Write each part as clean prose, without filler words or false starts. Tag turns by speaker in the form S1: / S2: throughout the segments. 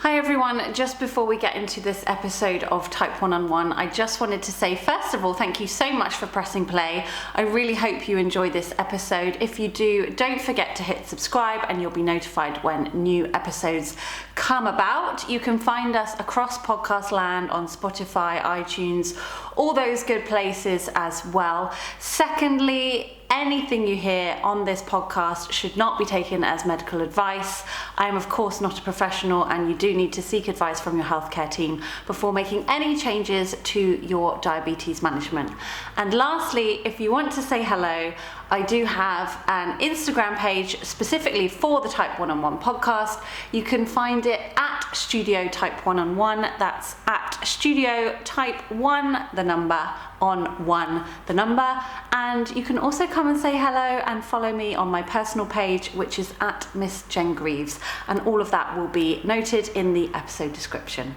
S1: Hi everyone, just before we get into this episode of Type 1 I just wanted to say, first of all, thank you so much for pressing play. I really hope you enjoy this episode. If you do, don't forget to hit subscribe and you'll be notified when new episodes come about. You can find us across podcast land on Spotify, iTunes, all those good places as well. Secondly, anything you hear on this podcast should not be taken as medical advice. I am, of course, not a professional, and you do need to seek advice from your healthcare team before making any changes to your diabetes management. And lastly, if you want to say hello, I do have an Instagram page specifically for the Type 1 podcast. You can find it at Studio Type 1. That's at Studio Type 1, the number, on 1, the number. And you can also come and say hello and follow me on my personal page, which is at Miss Jen Greaves. And all of that will be noted in the episode description.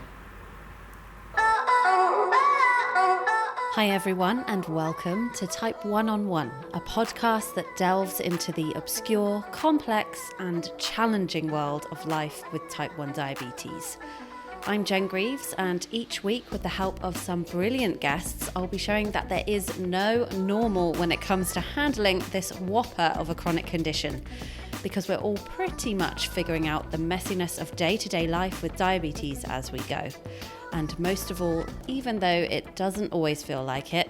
S1: Hi everyone, and welcome to Type 1, a podcast that delves into the obscure, complex and challenging world of life with Type 1 diabetes. I'm Jen Greaves, and each week, with the help of some brilliant guests, I'll be showing that there is no normal when it comes to handling this whopper of a chronic condition, because we're all pretty much figuring out the messiness of day-to-day life with diabetes as we go. And most of all, even though it doesn't always feel like it,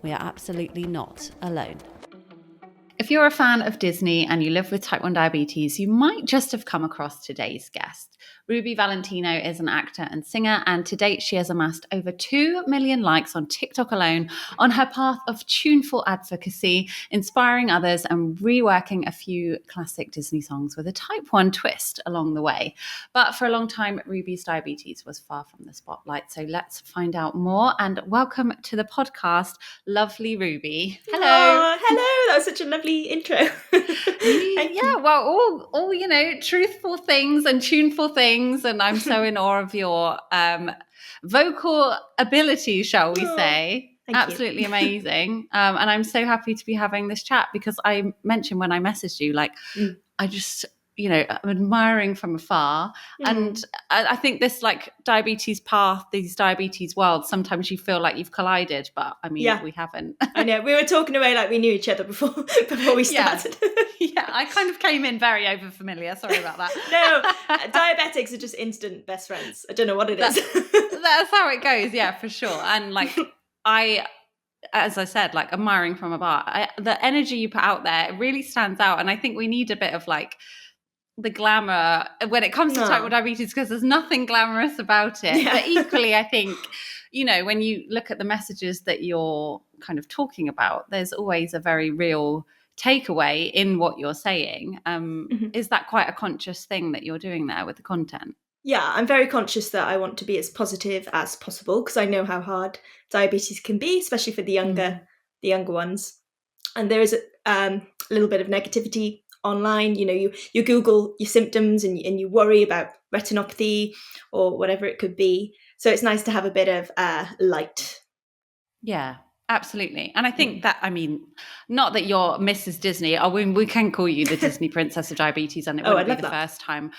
S1: we are absolutely not alone. If you're a fan of Disney and you live with Type 1 diabetes, you might just have come across today's guest. Ruby Valentino is an actor and singer, and to date she has amassed over 2 million likes on TikTok alone on her path of tuneful advocacy, inspiring others and reworking a few classic Disney songs with a Type 1 twist along the way. But for a long time, Ruby's diabetes was far from the spotlight. So let's find out more, and welcome to the podcast, lovely Ruby. Hello.
S2: Oh, hello. That was such a lovely intro.
S1: Yeah, well, all truthful things and tuneful things, and I'm so in awe of your vocal ability, shall we say. Absolutely amazing. And I'm so happy to be having this chat, because I mentioned when I messaged you, I just, I'm admiring from afar. And I think this diabetes path, these diabetes worlds, sometimes you feel like you've collided, but I mean, we haven't.
S2: I know. We were talking away like we knew each other before we started.
S1: Yeah, I kind of came in very overfamiliar. Sorry about that.
S2: No, diabetics are just instant best friends. I don't know what it is.
S1: That's how it goes. Yeah, for sure. And as I said, admiring from afar, the energy you put out there, it really stands out. And I think we need a bit of the glamour when it comes to Type 1 diabetes, because there's nothing glamorous about it. Yeah. But equally, I think, when you look at the messages that you're kind of talking about, there's always a very real takeaway in what you're saying. Is that quite a conscious thing that you're doing there with the content?
S2: Yeah, I'm very conscious that I want to be as positive as possible, because I know how hard diabetes can be, especially for the younger ones. And there is a little bit of negativity online. You Google your symptoms and you worry about retinopathy or whatever it could be. So it's nice to have a bit of light.
S1: Yeah, absolutely. And I think that, not that you're Mrs. Disney. We can call you the Disney Princess of Diabetes, and it wouldn't be the first time.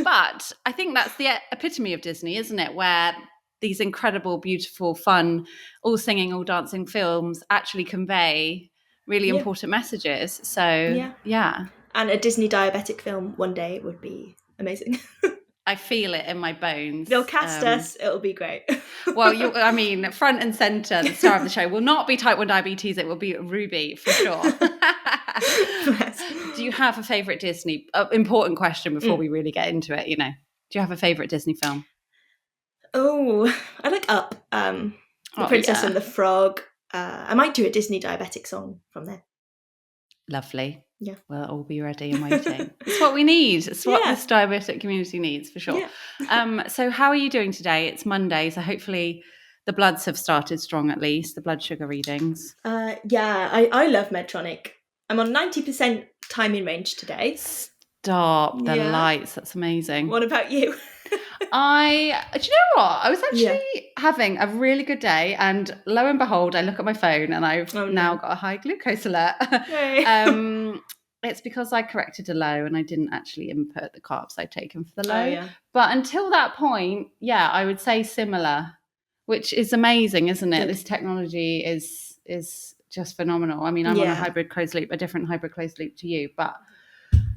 S1: But I think that's the epitome of Disney, isn't it? Where these incredible, beautiful, fun, all singing, all dancing films actually convey really important messages. So, yeah.
S2: And a Disney diabetic film one day would be amazing.
S1: I feel it in my bones.
S2: They'll cast us. It'll be great.
S1: Well, front and centre, the star of the show will not be Type 1 diabetes. It will be Ruby, for sure. Do you have a favourite Disney? Important question before we really get into it, Do you have a favourite Disney film?
S2: Oh, I like Up. The Princess and the Frog. I might do a Disney diabetic song from there.
S1: Lovely.
S2: Yeah.
S1: We'll all be ready and waiting. It's what we need. It's what this diabetic community needs, for sure. Yeah. So how are you doing today? It's Monday, so hopefully the bloods have started strong, at least, the blood sugar readings.
S2: I love Medtronic. I'm on 90% time in range today.
S1: Stop the lights. That's amazing.
S2: What about you?
S1: Do you know what? I was actually having a really good day, and lo and behold, I look at my phone and I've now got a high glucose alert.
S2: Hey.
S1: it's because I corrected a low and I didn't actually input the carbs I'd taken for the low.
S2: Oh, yeah.
S1: But until that point, yeah, I would say similar, which is amazing, isn't it?
S2: Good.
S1: This technology is just phenomenal. I mean, I'm on a hybrid closed loop, a different hybrid closed loop to you, but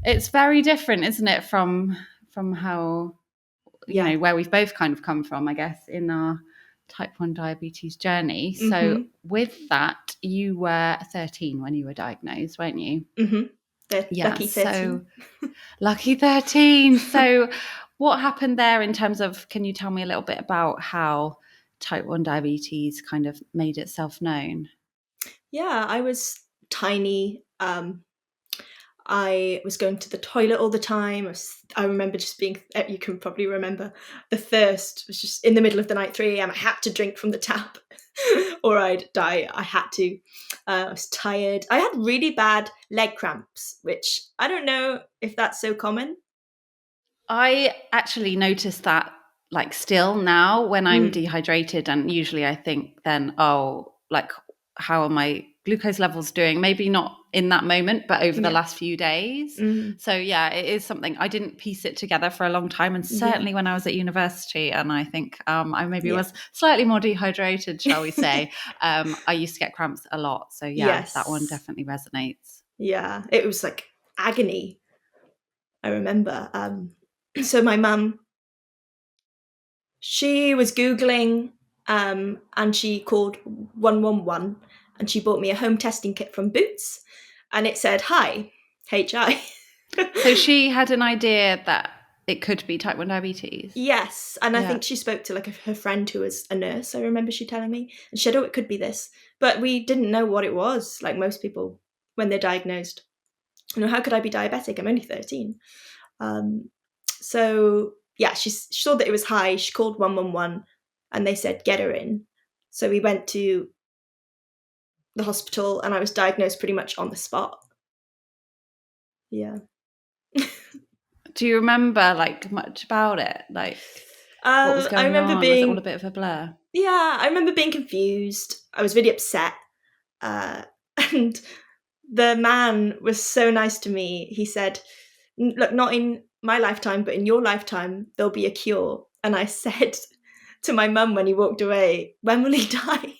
S1: it's very different, isn't it, from how, you know, where we've both kind of come from, I guess, in our type 1 diabetes journey. So with that, you were 13 when you were diagnosed, weren't you?
S2: Lucky 13.
S1: So lucky 13. So what happened there in terms of, can you tell me a little bit about how type 1 diabetes kind of made itself known?
S2: Yeah, I was tiny. I was going to the toilet all the time. I remember just being, you can probably remember, the thirst was just in the middle of the night, 3 a.m. I had to drink from the tap or I'd die. I had to. I was tired. I had really bad leg cramps, which I don't know if that's so common.
S1: I actually noticed that, like, still now when I'm dehydrated, and usually I think then, oh, like, how are my glucose levels doing? Maybe not in that moment, but over the last few days. So yeah, it is something. I didn't piece it together for a long time, and certainly when I was at university, and I think I maybe was slightly more dehydrated, shall we say. I used to get cramps a lot. So yeah, that one definitely resonates.
S2: Yeah, it was like agony. I remember. So my mum, she was Googling and she called 111 and she bought me a home testing kit from Boots and it said, "Hi, HI."
S1: So she had an idea that it could be type 1 diabetes?
S2: Yes, and I think she spoke to like her friend who was a nurse, I remember she telling me, and she said, "Oh, it could be this." But we didn't know what it was, like most people when they're diagnosed. You know, how could I be diabetic? I'm only 13. So yeah, she saw that it was high. She called 111 and they said, "Get her in." So we went to the hospital and I was diagnosed pretty much on the spot. Yeah.
S1: Do you remember like much about it? Like what was going on? Was it all a bit of a blur?
S2: Yeah, I remember being confused. I was really upset. And the man was so nice to me. He said, "Look, not in my lifetime, but in your lifetime, there'll be a cure." And I said to my mum when he walked away, "When will he die?"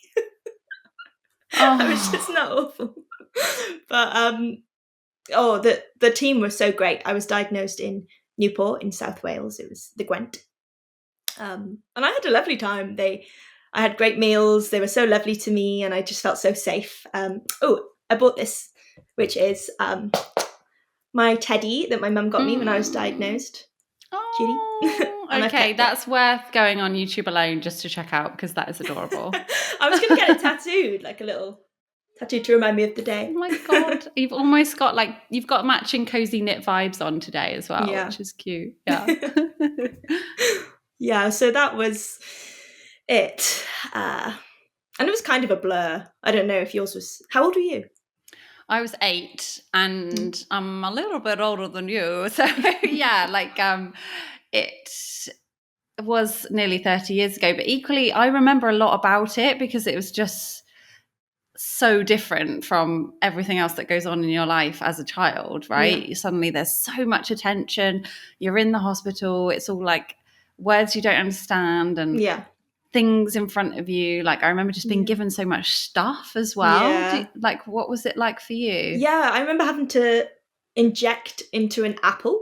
S2: I was just not awful. But the team was so great. I was diagnosed in Newport in South Wales. It was the Gwent. And I had a lovely time. I had great meals. They were so lovely to me and I just felt so safe. I bought this, which is my teddy that my mum got me when I was diagnosed. Cutie.
S1: Okay, that's worth going on YouTube alone just to check out because that is adorable.
S2: I was going to get it tattooed, like a little tattoo to remind me of the day.
S1: Oh my God. You've almost got you've got matching cozy knit vibes on today as well, which is cute. Yeah.
S2: Yeah, so that was it. And it was kind of a blur. I don't know if yours was... How old were you?
S1: I was 8 and I'm a little bit older than you. So yeah, it was nearly 30 years ago, but equally I remember a lot about it because it was just so different from everything else that goes on in your life as a child, right?
S2: Yeah.
S1: Suddenly there's so much attention. You're in the hospital. It's all like words you don't understand and things in front of you. Like I remember just being given so much stuff as well.
S2: Yeah.
S1: What was it like for you?
S2: Yeah, I remember having to inject into an apple.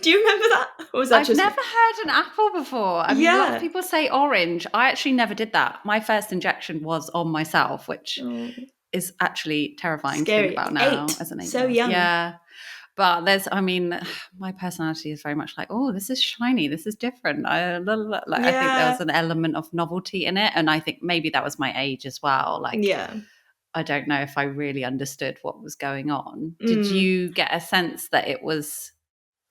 S2: Do you remember that? Or was that
S1: I've never heard an apple before. I mean, a lot of people say orange. I actually never did that. My first injection was on myself, which is actually terrifying to think about now.
S2: 8.
S1: As an 8-year-old.
S2: So young.
S1: Yeah. But my personality is very much like, oh, this is shiny. This is different. I think there was an element of novelty in it. And I think maybe that was my age as well. I don't know if I really understood what was going on. Did you get a sense that it was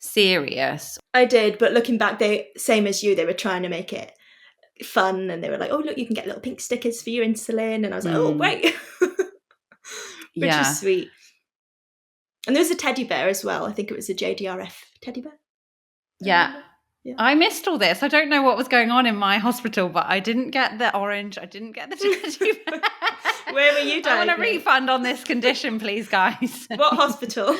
S1: serious?
S2: I did, but looking back, same as you, they were trying to make it fun and they were like, "Oh, look, you can get little pink stickers for your insulin." And I was like, "Oh, great." Which is sweet. And there was a teddy bear as well. I think it was a JDRF teddy bear.
S1: Yeah. I missed all this. I don't know what was going on in my hospital, but I didn't get the orange. I didn't get the teddy bear.
S2: Where were you
S1: I want a
S2: diagnosed?
S1: refund on this condition, please, guys.
S2: What hospital?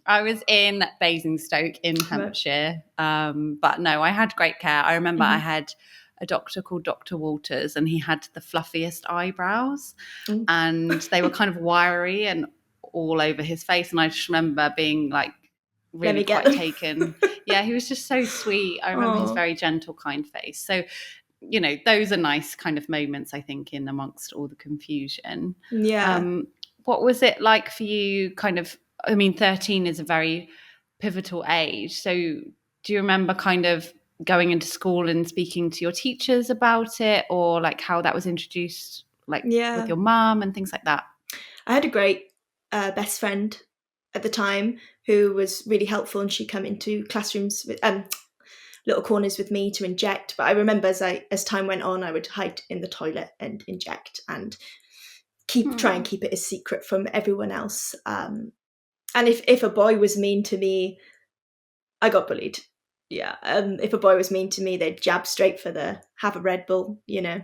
S1: I was in Basingstoke in Hampshire. But no, I had great care. I remember I had a doctor called Dr. Walters, and he had the fluffiest eyebrows, and they were kind of wiry and all over his face. And I just remember being like really quite taken. Yeah, he was just so sweet. I remember his very gentle, kind face. So, you know, those are nice kind of moments, I think, in amongst all the confusion.
S2: Yeah.
S1: What was it like for you kind of, I mean, 13 is a very pivotal age. So do you remember kind of going into school and speaking to your teachers about it, or like how that was introduced, like with your mum and things like that?
S2: I had a great best friend at the time who was really helpful, and she'd come into classrooms with little corners with me to inject. But I remember as time went on, I would hide in the toilet and inject and try and keep it a secret from everyone else. And if a boy was mean to me, I got bullied. Yeah. If a boy was mean to me, they'd jab straight for the have a Red Bull, you know.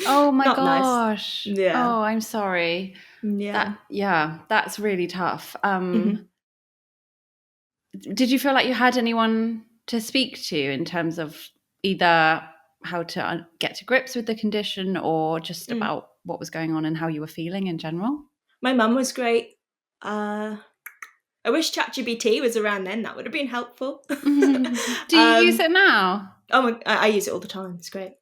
S1: Oh my
S2: Not
S1: gosh.
S2: nice. Yeah.
S1: Oh, I'm sorry.
S2: Yeah.
S1: That's really tough. Did you feel like you had anyone to speak to in terms of either how to get to grips with the condition, or just about what was going on and how you were feeling in general?
S2: My mum was great. I wish ChatGPT was around then. That would have been helpful.
S1: Do you use it now?
S2: Oh, I use it all the time. It's great.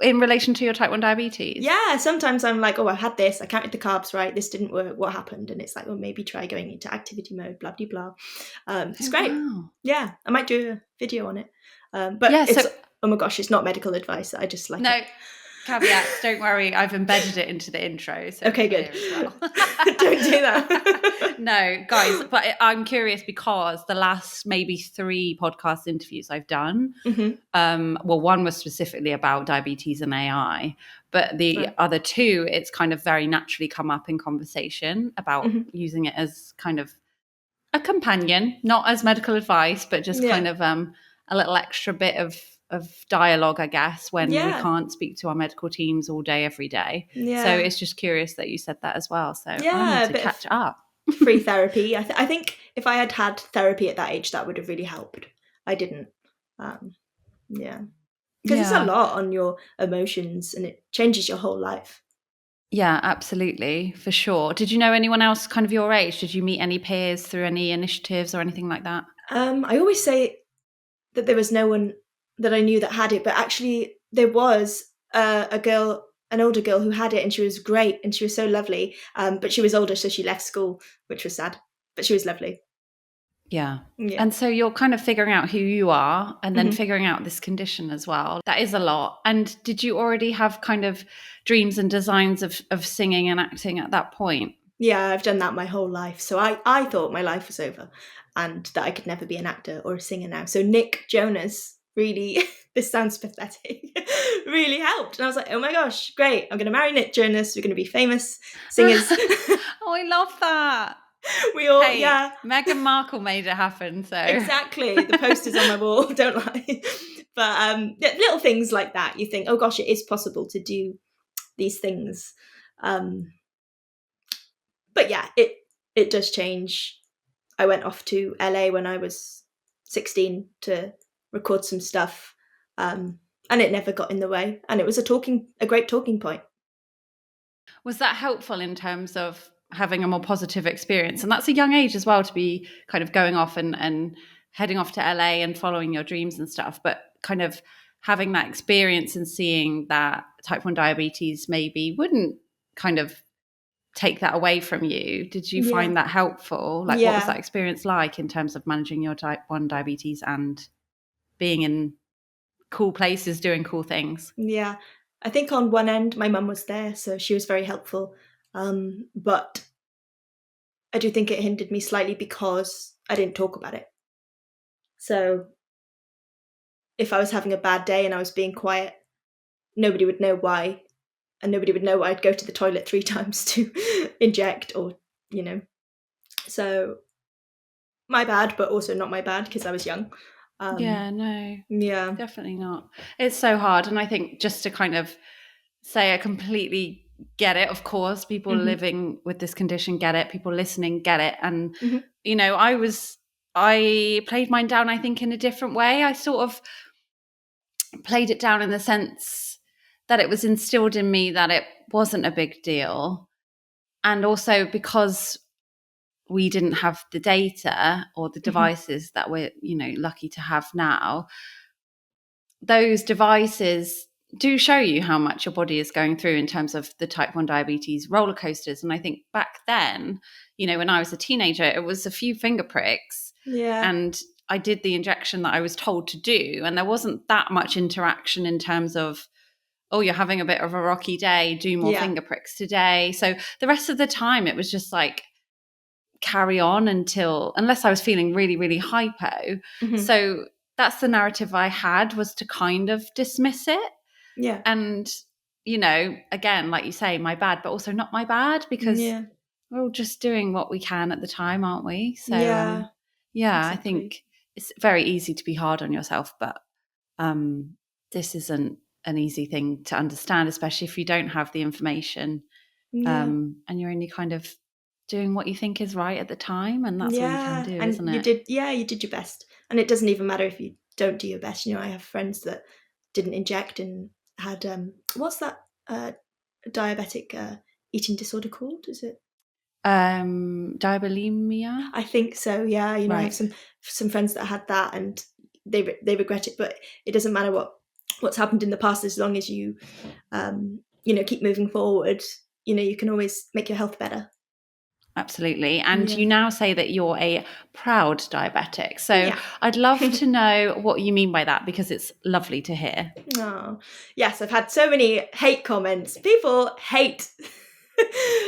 S1: In relation to your type 1 diabetes?
S2: Yeah, sometimes I'm like, oh, I had this. I counted the carbs right. This didn't work. What happened? And it's like, well, maybe try going into activity mode, blah, blah, blah. It's great. Wow. Yeah, I might do a video on it. But yeah, oh my gosh, it's not medical advice. I just like it.
S1: Caveats, don't worry, I've embedded it into the intro. So
S2: okay, good.
S1: As well.
S2: Don't do that.
S1: No, guys, but I'm curious because the last maybe 3 podcast interviews I've done, well, one was specifically about diabetes and AI, but the other 2, it's kind of very naturally come up in conversation about using it as kind of a companion, not as medical advice, but just kind of a little extra bit of dialogue, I guess, when we can't speak to our medical teams all day, every day. Yeah. So it's just curious that you said that as well. So I need to catch up.
S2: Free therapy. I think if I had therapy at that age, that would have really helped. I didn't. Because it's a lot on your emotions, and it changes your whole life.
S1: Yeah, absolutely, for sure. Did you know anyone else kind of your age? Did you meet any peers through any initiatives or anything like that?
S2: I always say that there was no one that I knew that had it, but actually there was an older girl who had it, and she was great, and she was so lovely. But she was older, so she left school, which was sad. But she was lovely.
S1: Yeah. And so you're kind of figuring out who you are, and then figuring out this condition as well. That is a lot. And did you already have kind of dreams and designs of singing and acting at that point?
S2: Yeah, I've done that my whole life. So I thought my life was over and that I could never be an actor or a singer now. So Nick Jonas really, this sounds pathetic, really helped. And I was like, oh my gosh, great. I'm going to marry Nick Jonas. We're going to be famous singers.
S1: Oh, I love that.
S2: We all,
S1: Meghan Markle made it happen. So
S2: exactly. The poster's on my wall, don't lie. But little things like that, you think, oh gosh, it is possible to do these things. But yeah, it does change. I went off to LA when I was 16 to record some stuff, and it never got in the way. And it was a great talking point.
S1: Was that helpful in terms of having a more positive experience? And that's a young age as well to be kind of going off and heading off to LA and following your dreams and stuff, but kind of having that experience and seeing that type 1 diabetes maybe wouldn't kind of take that away from you. Did you find that helpful? Like, what was that experience like in terms of managing your type 1 diabetes and being in cool places, doing cool things?
S2: Yeah, I think on one end, my mum was there, so she was very helpful. But I do think it hindered me slightly because I didn't talk about it. So if I was having a bad day and I was being quiet, nobody would know why. And nobody would know why I'd go to the toilet 3 times to inject or, you know. So my bad, but also not my bad because I was young.
S1: Definitely not. It's so hard. And I think just to kind of say a completely get it, of course. People living with this condition get it. People listening get it. And, you know, I played mine down, I think, in a different way. I sort of played it down in the sense that it was instilled in me that it wasn't a big deal. And also because we didn't have the data or the devices that we're, you know, lucky to have now, those devices do show you how much your body is going through in terms of the type 1 diabetes roller coasters. And I think back then, you know, when I was a teenager, it was a few finger pricks.
S2: Yeah.
S1: And I did the injection that I was told to do. And there wasn't that much interaction in terms of, oh, you're having a bit of a rocky day, do more finger pricks today. So the rest of the time, it was just like, carry on unless I was feeling really, really hypo. So that's the narrative I had, was to kind of dismiss it.
S2: Yeah.
S1: And, you know, again, like you say, my bad, but also not my bad, because we're all just doing what we can at the time, aren't we? So, exactly. I think it's very easy to be hard on yourself, but this isn't an easy thing to understand, especially if you don't have the information and you're only kind of doing what you think is right at the time, and that's all you can do,
S2: and
S1: isn't
S2: you
S1: it?
S2: you did your best, and it doesn't even matter if you don't do your best. You know, I have friends that didn't inject and had what's that diabetic eating disorder called? Is it
S1: Diabulimia?
S2: I think so. Yeah, you know, I have some friends that had that, and they regret it, but it doesn't matter what's happened in the past, as long as you you know, keep moving forward. You know, you can always make your health better.
S1: Absolutely. And you now say that you're a proud diabetic. So I'd love to know what you mean by that, because it's lovely to hear.
S2: Oh, yes, I've had so many hate comments. People hate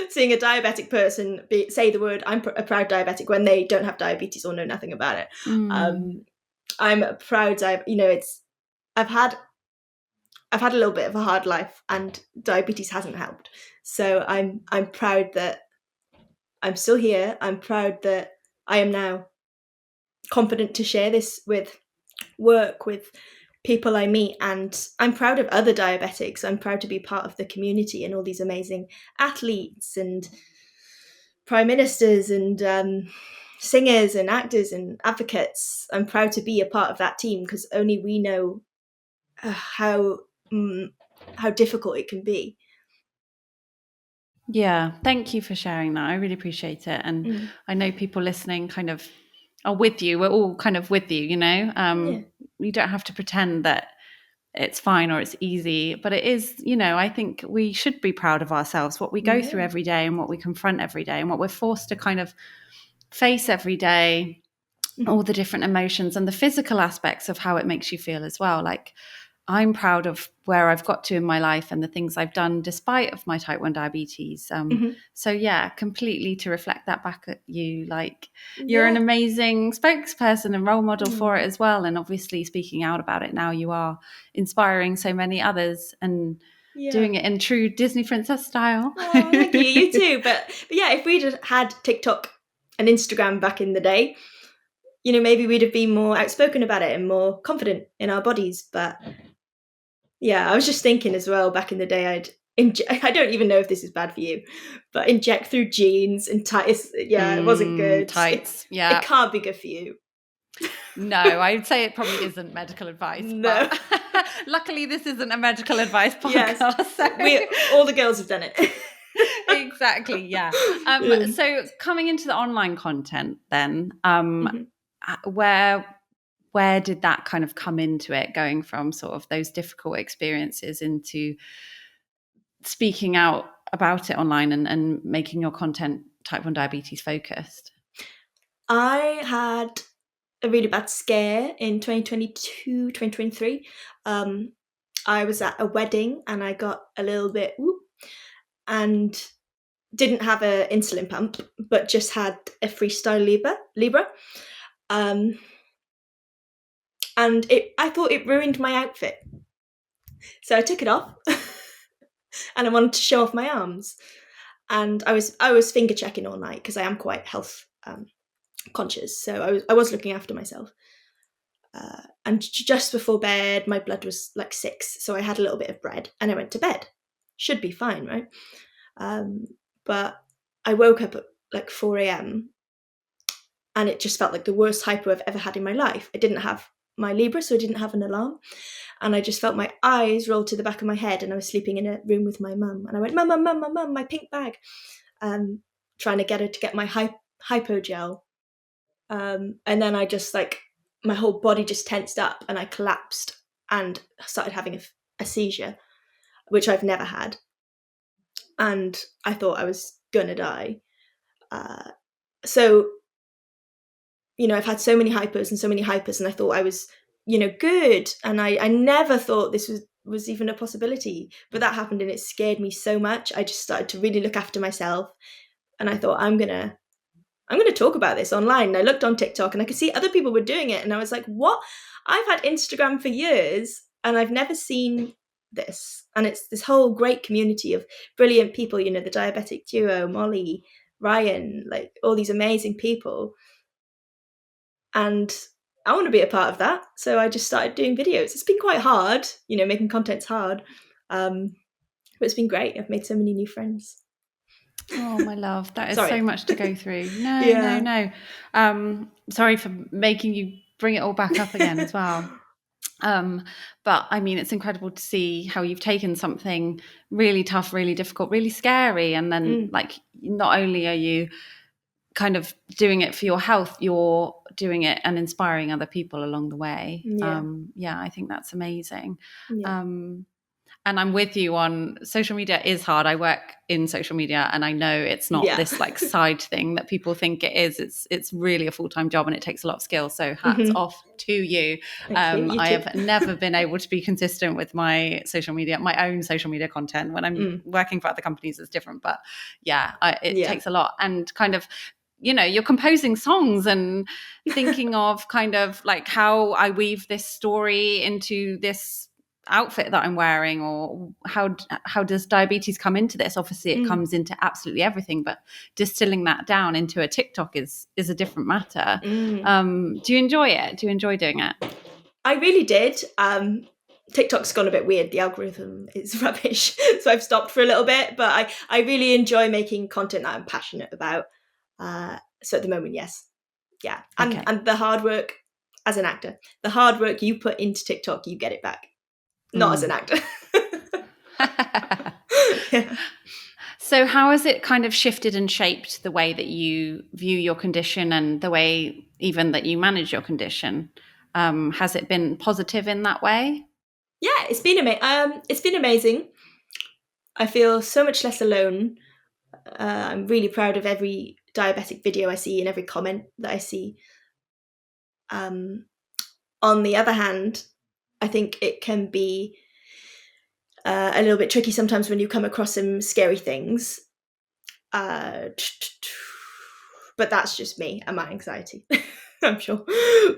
S2: seeing a diabetic person say the word "I'm a proud diabetic" when they don't have diabetes or know nothing about it. I'm a proud you know, I've had a little bit of a hard life, and diabetes hasn't helped. So I'm proud that I'm still here. I'm proud that I am now confident to share this with work, with people I meet, and I'm proud of other diabetics. I'm proud to be part of the community and all these amazing athletes and prime ministers and singers and actors and advocates. I'm proud to be a part of that team, because only we know how difficult it can be.
S1: Yeah, thank you for sharing that. I really appreciate it. And I know people listening kind of are with you. We're all kind of with you, you know. You don't have to pretend that it's fine or it's easy, but it is, you know, I think we should be proud of ourselves, what we go through every day and what we confront every day and what we're forced to kind of face every day, all the different emotions and the physical aspects of how it makes you feel as well. Like, I'm proud of where I've got to in my life and the things I've done despite of my type 1 diabetes. So yeah, completely to reflect that back at you. Like, you're an amazing spokesperson and role model for it as well. And obviously speaking out about it now, you are inspiring so many others and doing it in true Disney princess style.
S2: Oh, thank you. You too. But yeah, if we'd had TikTok and Instagram back in the day, you know, maybe we'd have been more outspoken about it and more confident in our bodies. But yeah, I was just thinking as well, back in the day, I don't even know if this is bad for you, but inject through jeans and tights. Yeah, it wasn't good.
S1: Tights.
S2: It can't be good for you.
S1: No, I'd say it probably isn't medical advice.
S2: No.
S1: But luckily, this isn't a medical advice podcast.
S2: Yes,
S1: So.
S2: all the girls have done it.
S1: Exactly, yeah. So coming into the online content then, where did that kind of come into it, going from sort of those difficult experiences into speaking out about it online and making your content type 1 diabetes focused?
S2: I had a really bad scare in 2022, 2023. I was at a wedding and I got a little bit and didn't have an insulin pump, but just had a freestyle Libra. And I thought it ruined my outfit. So I took it off and I wanted to show off my arms. And I was finger checking all night, because I am quite health conscious. So I was looking after myself. And just before bed, my blood was like 6. So I had a little bit of bread and I went to bed. should be fine, right? But I woke up at like 4 a.m. and it just felt like the worst hypo I've ever had in my life. I didn't have my Libra, so I didn't have an alarm. And I just felt my eyes roll to the back of my head, and I was sleeping in a room with my mum. And I went, Mum, my pink bag. Trying to get her to get my hypo gel. And then I just my whole body just tensed up and I collapsed and started having a seizure, which I've never had. And I thought I was gonna die. So, I've had so many hypos, and I thought I was, good. And I never thought this was even a possibility. But that happened and it scared me so much. I just started to really look after myself. And I thought, I'm gonna talk about this online. And I looked on TikTok and I could see other people were doing it. And I was like, what? I've had Instagram for years and I've never seen this. And it's this whole great community of brilliant people, the diabetic duo, Molly, Ryan, like all these amazing people. And I want to be a part of that. So I just started doing videos. It's been quite hard, making content's hard. But it's been great. I've made so many new friends.
S1: Oh, my love, that is
S2: Sorry.
S1: so much to go through. No,
S2: Yeah.
S1: no. Sorry for making you bring it all back up again as well. But I mean, it's incredible to see how you've taken something really tough, really difficult, really scary. And then not only are you kind of doing it for your health, you're doing it and inspiring other people along the way.
S2: Yeah.
S1: I think that's amazing.
S2: Yeah.
S1: And I'm with you on social media is hard. I work in social media and I know it's not this side thing that people think it is. It's really a full-time job and it takes a lot of skill. So hats off to you.
S2: Thank you.
S1: I have never been able to be consistent with my own social media content. When I'm working for other companies, it's different. But it takes a lot. And kind of, you're composing songs and thinking of kind of like how I weave this story into this outfit that I'm wearing, or how does diabetes come into this? Obviously it comes into absolutely everything, but distilling that down into a TikTok is a different matter. Do you enjoy it? Do you enjoy doing it?
S2: I really did. TikTok's gone a bit weird. The algorithm is rubbish. So I've stopped for a little bit, but I really enjoy making content that I'm passionate about. So at the moment, yes. Yeah. And the hard work as an actor, the hard work you put into TikTok, you get it back. Not as an actor.
S1: Yeah. So how has it kind of shifted and shaped the way that you view your condition and the way even that you manage your condition? Has it been positive in that way?
S2: Yeah, it's been amazing. I feel so much less alone. I'm really proud of every diabetic video I see and every comment that I see. On the other hand, I think it can be a little bit tricky sometimes when you come across some scary things. But that's just me and my anxiety, I'm sure.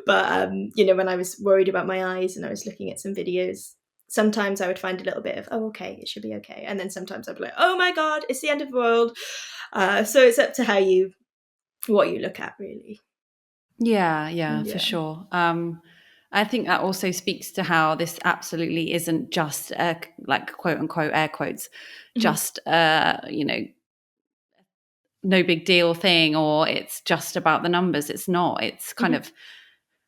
S2: But, when I was worried about my eyes and I was looking at some videos, sometimes I would find a little bit of, oh, okay, it should be okay. And then sometimes I'd be like, oh my God, it's the end of the world. So it's up to what you look at, really.
S1: Yeah, for sure. I think that also speaks to how this absolutely isn't just a, like, quote unquote air quotes, just no big deal thing, or it's just about the numbers. It's not. It's kind of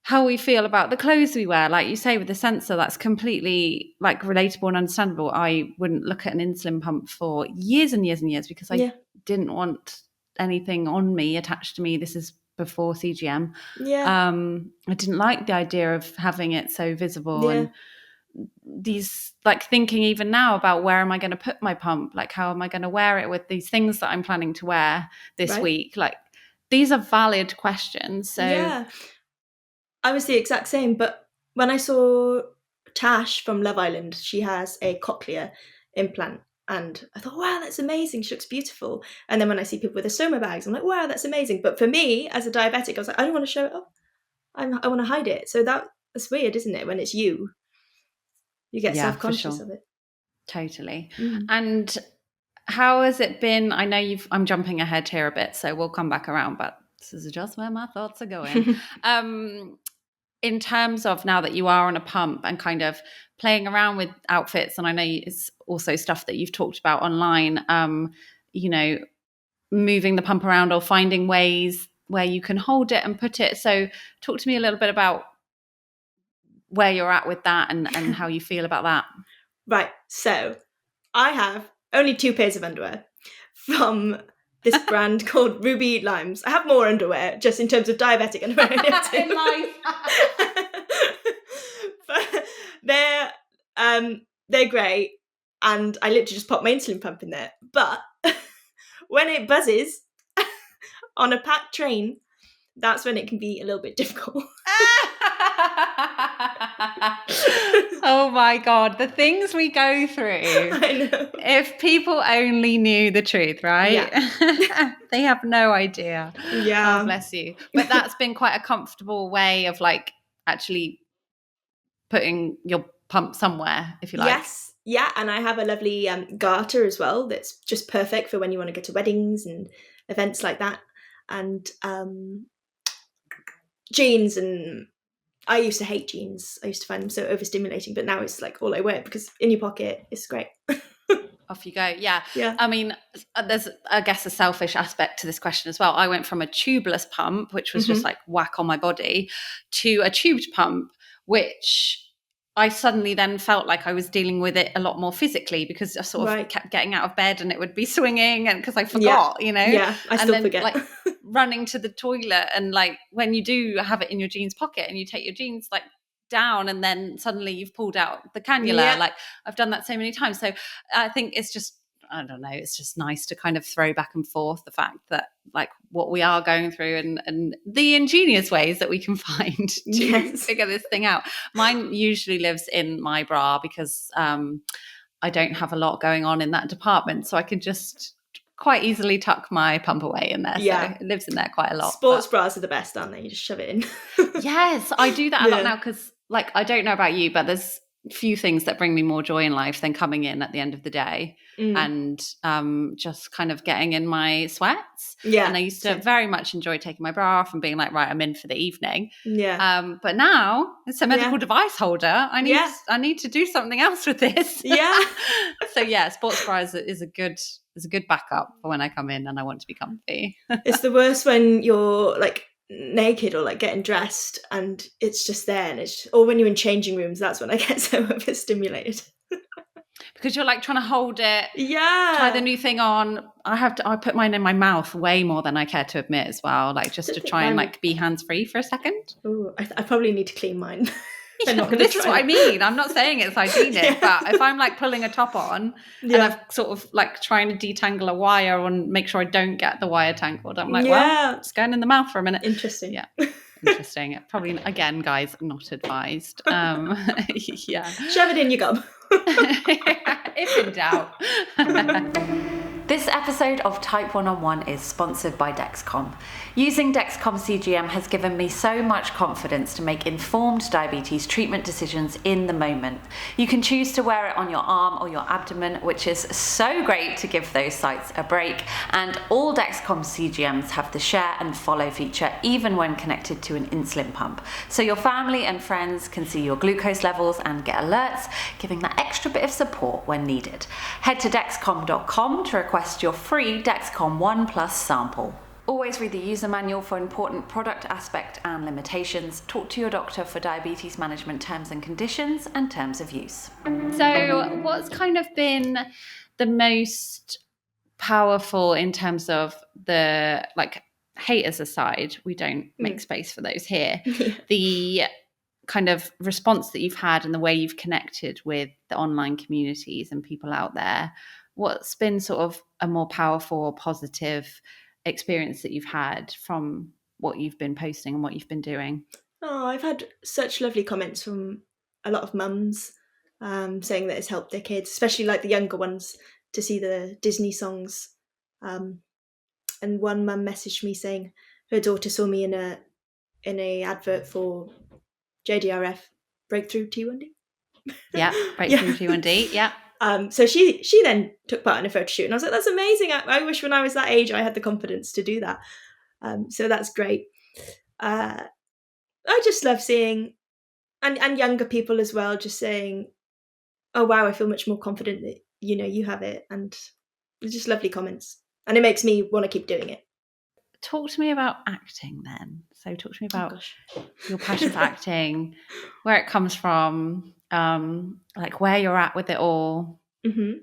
S1: how we feel about the clothes we wear. Like you say, with the sensor, that's completely like relatable and understandable. I wouldn't look at an insulin pump for years and years and years because I didn't want anything on me, attached to me. This is before CGM. I didn't like the idea of having it so visible, and these, like, thinking even now about where am I going to put my pump, like how am I going to wear it with these things that I'm planning to wear this week. Like, these are valid questions. So
S2: I was the exact same, but when I saw Tash from Love Island, she has a cochlear implant. And I thought, wow, that's amazing. She looks beautiful. And then when I see people with the stoma bags, I'm like, wow, that's amazing. But for me, as a diabetic, I was like, I don't want to show it off. I want to hide it. So that's weird, isn't it? When it's you get self-conscious of it.
S1: Totally. And how has it been? I know I'm jumping ahead here a bit, so we'll come back around, but this is just where my thoughts are going. in terms of now that you are on a pump and kind of playing around with outfits, and I know it's also stuff that you've talked about online, you know, moving the pump around or finding ways where you can hold it and put it. So talk to me a little bit about where you're at with that and how you feel about that.
S2: Right. So I have only 2 pairs of underwear from this brand called Ruby Limes. I have more underwear just in terms of diabetic underwear.
S1: In life.
S2: But they're great, and I literally just pop my insulin pump in there. But when it buzzes on a packed train, that's when it can be a little bit difficult.
S1: Oh my God, the things we go through.
S2: I know.
S1: If people only knew the truth, right? Yeah. They have no idea.
S2: Yeah.
S1: Oh, bless you. But that's been quite a comfortable way of like actually putting your pump somewhere, if you like.
S2: Yes. Yeah, and I have a lovely garter as well that's just perfect for when you want to go to weddings and events like that. And jeans, and I used to hate jeans. I used to find them so overstimulating, but now it's like all I wear because in your pocket, it's great.
S1: Off you go. Yeah.
S2: Yeah.
S1: I mean, there's, I guess, a selfish aspect to this question as well. I went from a tubeless pump, which was just like whack on my body, to a tubed pump, which I suddenly then felt like I was dealing with it a lot more physically because I sort of kept getting out of bed and it would be swinging, and because I forgot, you know.
S2: Yeah, I still
S1: and then,
S2: forget.
S1: Like running to the toilet, and like when you do have it in your jeans pocket and you take your jeans like down and then suddenly you've pulled out the cannula. Like I've done that so many times. So I think it's just, I don't know, it's just nice to kind of throw back and forth the fact that like what we are going through and the ingenious ways that we can find to figure this thing out. Mine usually lives in my bra because I don't have a lot going on in that department, so I can just quite easily tuck my pump away in there. So it lives in there quite a lot.
S2: Sports bras are the best, aren't they? You just shove it in.
S1: Yes, I do that a lot now because like I don't know about you, but there's few things that bring me more joy in life than coming in at the end of the day and just kind of getting in my sweats. And I used to very much enjoy taking my bra off and being like, right, I'm in for the evening. But now it's a medical device holder. I need to do something else with this. So sports bra is a good backup for when I come in and I want to be comfy.
S2: It's the worst when you're like naked or like getting dressed and it's just there, and it's or when you're in changing rooms, that's when I get so overstimulated.
S1: Because you're like trying to hold it, try the new thing on. I put mine in my mouth way more than I care to admit as well, like just to try and like be hands-free for a second.
S2: Oh, I probably need to clean mine.
S1: This is what I mean. I'm not saying it's hygienic, but if I'm like pulling a top on and I've sort of like trying to detangle a wire and make sure I don't get the wire tangled, I'm like, well, it's going in the mouth for a minute.
S2: Interesting.
S1: Yeah. Interesting. Probably, again, guys, not advised. Shove
S2: it in your gum.
S1: If in doubt. This episode of Type 1 is sponsored by Dexcom. Using Dexcom CGM has given me so much confidence to make informed diabetes treatment decisions in the moment. You can choose to wear it on your arm or your abdomen, which is so great to give those sites a break. And all Dexcom CGMs have the share and follow feature, even when connected to an insulin pump. So your family and friends can see your glucose levels and get alerts, giving that extra bit of support when needed. Head to Dexcom.com to request your free Dexcom ONE+ sample. Always read the user manual for important product aspect and limitations. Talk to your doctor for diabetes management terms and conditions and terms of use. So what's kind of been the most powerful in terms of the, like, haters aside, we don't make space for those here, the kind of response that you've had and the way you've connected with the online communities and people out there? What's been sort of a more powerful or positive experience that you've had from what you've been posting and what you've been doing?
S2: Oh, I've had such lovely comments from a lot of mums saying that it's helped their kids, especially like the younger ones, to see the Disney songs. And one mum messaged me saying her daughter saw me in a advert for JDRF, Breakthrough T1D.
S1: Yeah, Breakthrough T1D. Yeah.
S2: So she then took part in a photo shoot, and I was like, that's amazing. I wish when I was that age I had the confidence to do that. So that's great. I just love seeing, and younger people as well, just saying, oh wow, I feel much more confident that you have it, and it's just lovely comments, and it makes me want to keep doing it.
S1: Talk to me about acting then. So talk to me
S2: Oh
S1: about
S2: gosh.
S1: your passion for acting, where it comes from, like where you're at with it all.
S2: Hmm.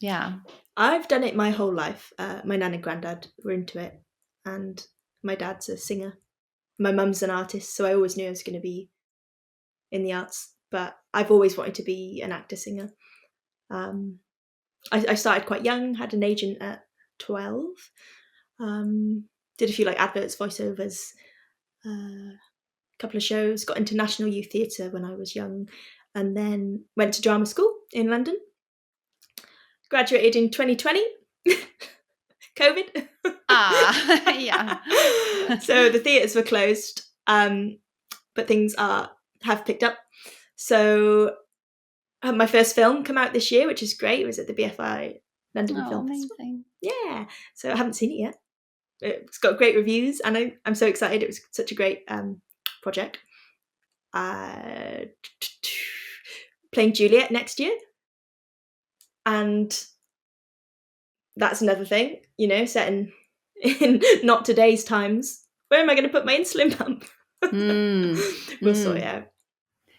S1: Yeah.
S2: I've done it my whole life. My nan and granddad were into it, and my dad's a singer. My mum's an artist, so I always knew I was going to be in the arts, but I've always wanted to be an actor singer. I started quite young, had an agent at 12, did a few like adverts, voiceovers, a couple of shows, got into National Youth Theatre when I was young, and then went to drama school in London. Graduated in 2020, COVID.
S1: Yeah.
S2: So the theatres were closed, but things have picked up. So I had my first film come out this year, which is great. It was at the BFI London
S1: Oh,
S2: Film Festival.
S1: amazing.
S2: Yeah, so I haven't seen it yet. It's got great reviews, and I'm so excited. It was such a great project. Playing Juliet next year, and that's another thing, set in not today's times. Where am I going to put my insulin pump? We'll sort it out.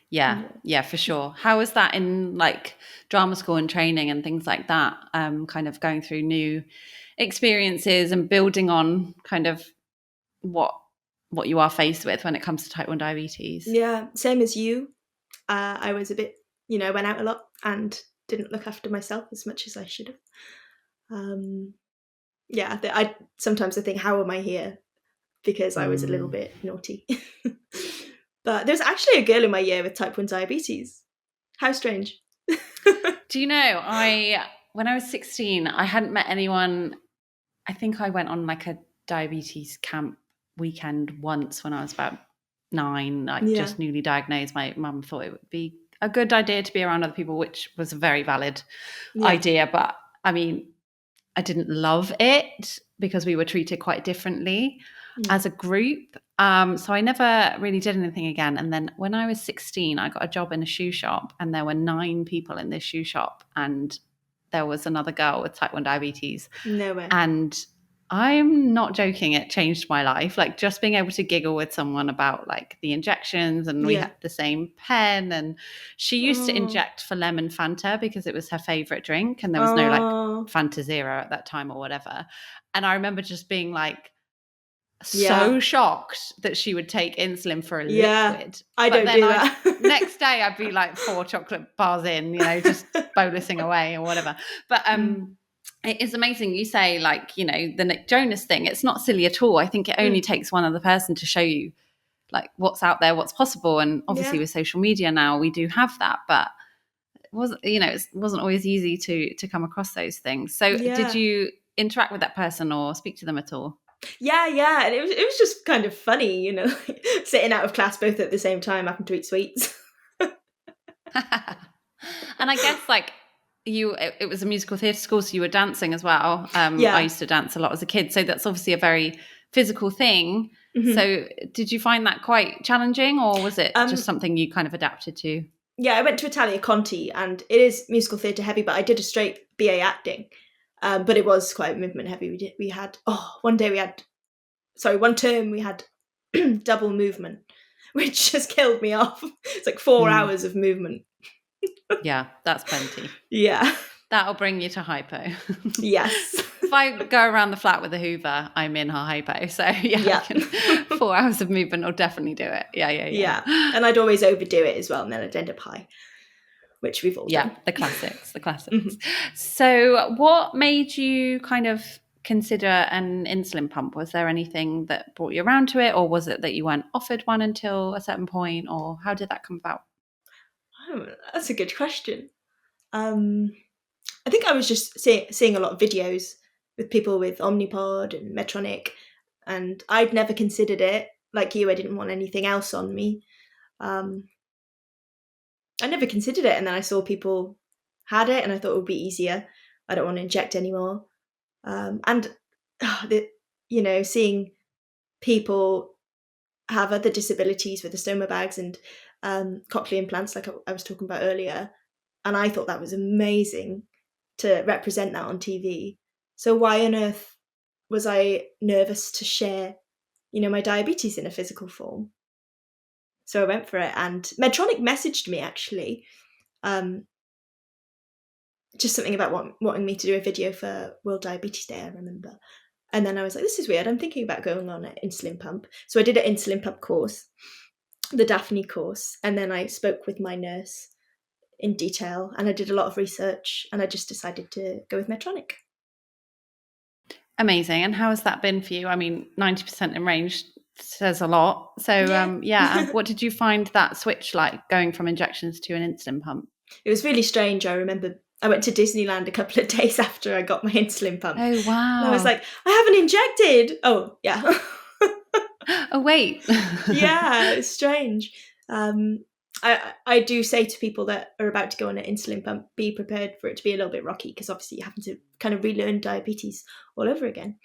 S1: Yeah, for sure. How was that in like drama school and training and things like that? Kind of going through new experiences and building on kind of what you are faced with when it comes to type 1 diabetes.
S2: Yeah, same as you. I was a bit, went out a lot and didn't look after myself as much as I should have. Yeah, I sometimes I think, how am I here? Because I was a little bit naughty. But there's actually a girl in my year with type 1 diabetes. How strange.
S1: Do you know, when I was 16, I hadn't met anyone. I think I went on like a diabetes camp weekend once when I was about 9, like just newly diagnosed. My mum thought it would be a good idea to be around other people, which was a very valid idea. But I mean, I didn't love it because we were treated quite differently as a group. So I never really did anything again. And then when I was 16, I got a job in a shoe shop, and there were 9 people in this shoe shop, and there was another girl with type 1 diabetes.
S2: No way.
S1: And I'm not joking, it changed my life. Like just being able to giggle with someone about like the injections, and we had the same pen, and she used to inject for lemon Fanta because it was her favorite drink, and there was no like Fanta Zero at that time or whatever. And I remember just being like so shocked that she would take insulin for a liquid.
S2: I don't do that.
S1: Next day I'd be like 4 chocolate bars in, just bolusing away or whatever. But it is amazing. You say like, the Nick Jonas thing, it's not silly at all. I think it only takes one other person to show you like what's out there, what's possible. And obviously with social media now, we do have that, but it wasn't always easy to come across those things. So did you interact with that person or speak to them at all?
S2: Yeah. And it was just kind of funny, sitting out of class both at the same time, having to eat sweets.
S1: And I guess like it was a musical theatre school, so you were dancing as well. I used to dance a lot as a kid, so that's obviously a very physical thing. Mm-hmm. So did you find that quite challenging, or was it just something you kind of adapted to?
S2: Yeah, I went to Italia Conti, and it is musical theatre heavy, but I did a straight BA acting. But it was quite movement heavy. One term we had double movement, which just killed me off. It's like 4 hours of movement.
S1: Yeah, that's plenty.
S2: Yeah.
S1: That'll bring you to hypo.
S2: Yes.
S1: If I go around the flat with a Hoover, I'm in hypo. So yeah. 4 hours of movement will definitely do it. Yeah.
S2: And I'd always overdo it as well, and then I'd end up high, which we've all done.
S1: The classics. Mm-hmm. So what made you kind of consider an insulin pump? Was there anything that brought you around to it, or was it that you weren't offered one until a certain point, or how did that come about?
S2: Oh, that's a good question. I think I was just seeing a lot of videos with people with Omnipod and Medtronic, and I'd never considered it. Like you, I didn't want anything else on me. I never considered it, and then I saw people had it, and I thought it would be easier. I don't want to inject anymore. Seeing people have other disabilities with the stoma bags and cochlear implants, like I was talking about earlier. And I thought that was amazing to represent that on TV. So why on earth was I nervous to share, my diabetes in a physical form? So I went for it, and Medtronic messaged me actually, just something about wanting me to do a video for World Diabetes Day, I remember. And then I was like, this is weird. I'm thinking about going on an insulin pump. So I did an insulin pump course, the Daphne course, and then I spoke with my nurse in detail, and I did a lot of research, and I just decided to go with Medtronic.
S1: Amazing. And how has that been for you? I mean, 90% in range says a lot. So, what did you find that switch like, going from injections to an insulin pump?
S2: It was really strange. I remember I went to Disneyland a couple of days after I got my insulin pump.
S1: Oh, wow.
S2: And I was like, I haven't injected. Oh, yeah.
S1: Oh, wait.
S2: Yeah, it's strange. I do say to people that are about to go on an insulin pump, be prepared for it to be a little bit rocky, because obviously you're having to kind of relearn diabetes all over again.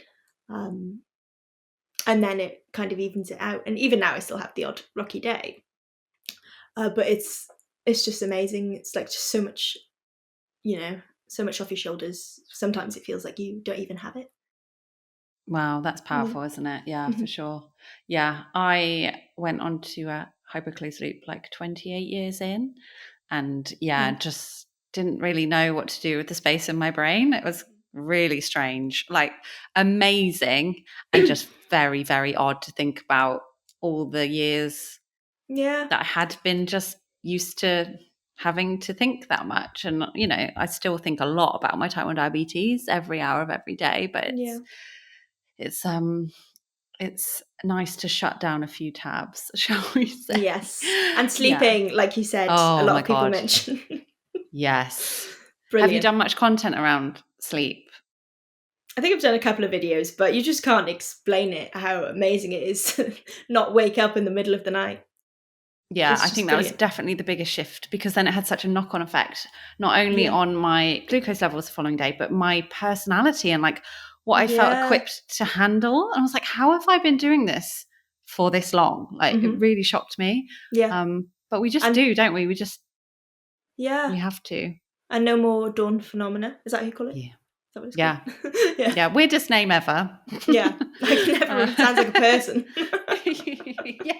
S2: And then it kind of evens it out. And even now I still have the odd rocky day. But it's just amazing. It's like just so much, so much off your shoulders. Sometimes it feels like you don't even have it.
S1: Wow, that's powerful, isn't it? Yeah, for sure. Yeah, I went on to a hybrid closed loop like 28 years in, and just didn't really know what to do with the space in my brain. It was really strange, like amazing, and just very, very odd to think about all the years that I had been just used to having to think that much. And, I still think a lot about my type 1 diabetes every hour of every day, but it's nice to shut down a few tabs, shall we say?
S2: Yes. And sleeping, like you said, a lot of people mention.
S1: Yes.
S2: Brilliant.
S1: Have you done much content around sleep?
S2: I think I've done a couple of videos, but you just can't explain it, how amazing it is to not wake up in the middle of the night.
S1: Yeah, I think that was definitely the biggest shift, because then it had such a knock-on effect, not only on my glucose levels the following day, but my personality and like what I felt equipped to handle. And I was like, how have I been doing this for this long? Like, it really shocked me.
S2: Yeah.
S1: But we just do, don't we? We just, we have to.
S2: And no more dawn phenomena. Is that how you call it?
S1: Yeah.
S2: Is that what it's
S1: called? Yeah. Weirdest name ever.
S2: Yeah. Like never sounds like a person.
S1: Yeah.